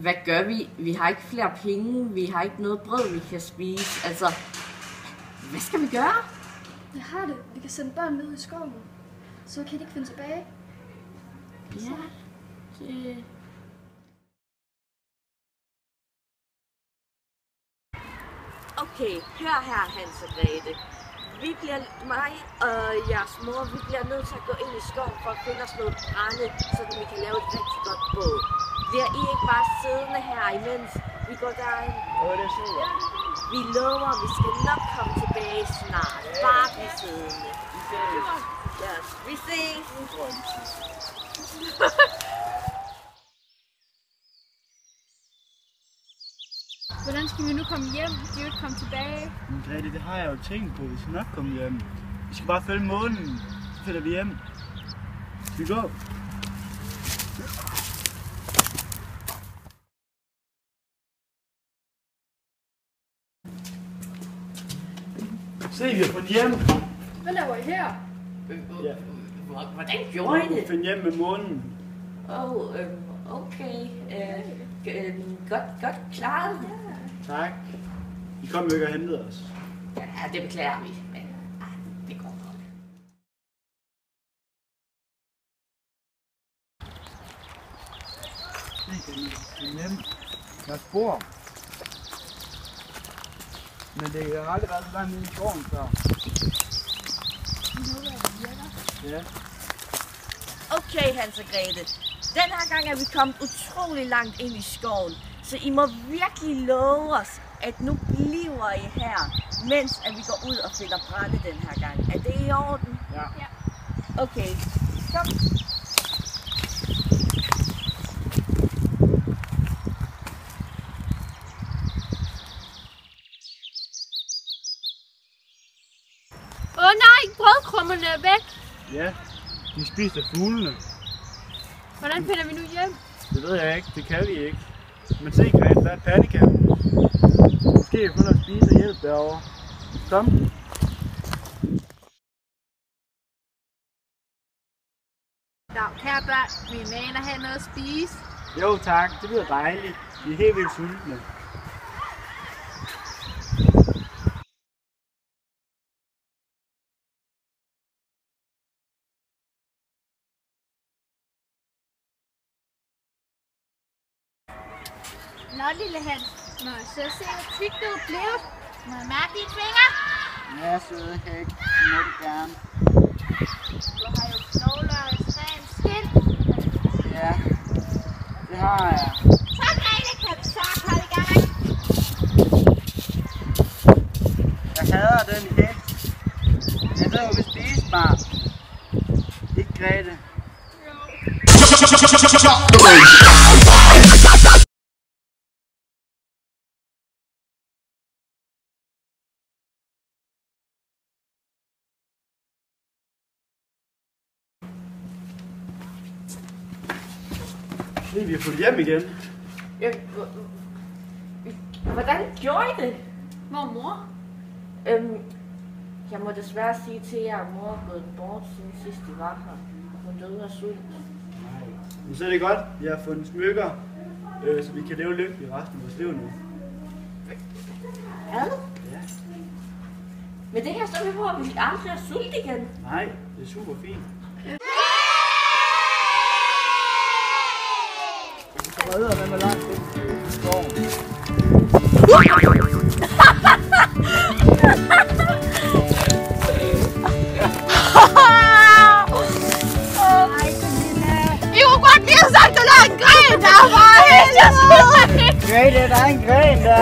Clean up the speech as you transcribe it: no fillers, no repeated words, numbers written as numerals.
hvad gør vi? Vi har ikke flere penge, vi har ikke noget brød, vi kan spise. Altså, hvad skal vi gøre? Jeg har det. Vi kan sende børn ned i skoven. Så kan de ikke finde tilbage. Ja, det... Okay, hør her, Hans og Grete. Mig og jeres mor, vi bliver nødt til at gå ind i skoven for at finde os noget brænde, så vi kan lave et rigtig godt bål. Bliver I ikke bare siddende her, imens vi går derind? Det er super. Vi lover, vi skal nok komme tilbage snart. Bare bliv siddende. Yes, vi ses! Hvordan skal vi nu komme hjem? De vil ikke komme tilbage. Men Grete, det har jeg jo tænkt på. Vi skal nok komme hjem. Vi skal bare følge månen. Så finder vi hjem. Skal vi gå? Se, vi har fundet hjem. Hvad laver I her? Ja. Hvordan gjorde I det? Finde hjem med månen. Okay. Godt klaret. Tak. I kom jo ikke og hentede os. Ja, det beklager vi, men det går nok. Det er nemt. Der er spor. Men det har aldrig været så langt nede i skoven før. Ja. Okay, Hans og Grete. Den her gang er vi kommet utrolig langt ind i skoven, så I må virkelig love os, at nu bliver I her, mens at vi går ud og finder brænde den her gang. Er det i orden? Ja. Okay, kom. Nej, brødkrummerne er væk. Ja, de spiste fuglene. Hvordan finder vi nu hjem? Det ved jeg ikke, det kan vi ikke. Men se, Grete, der er et pandekab. Måske jeg får noget at spise og hjælp derovre. Kom. Kære børn, vi er med ind og have noget at spise. Jo tak, det lyder dejligt. Vi er helt vildt sultne. Nå, lille Hans. Må jeg så se, hvor tyk du er blevet? Må jeg mærke dine fingre? Ja, søde hæk. Det må du gerne. Du har jo knogler og ekstremt skind. Ja, det har jeg. Så Grete, kan vi så holde i gang? Jeg hader den hæk. Jeg ved, vi spiser bare. Ikke Grete. Vi har fået hjem igen. Hvordan gjorde I det? Hvor er mor? Jeg må desværre sige til jer, at mor er gået bort siden sidst I var her. Hun døde af sult. Men så er det godt, vi har fundet smykker, så vi kan leve lykkeligt resten af vores liv nu. Hvad? Ja. Men det her står vi på, at vi aldrig er sult igen. Nej, det er super fint. Jeg redder den med langt ind i skoven. Vi kunne godt lige have sagt, at der er en gren der var helt. Grete, der er en gren der.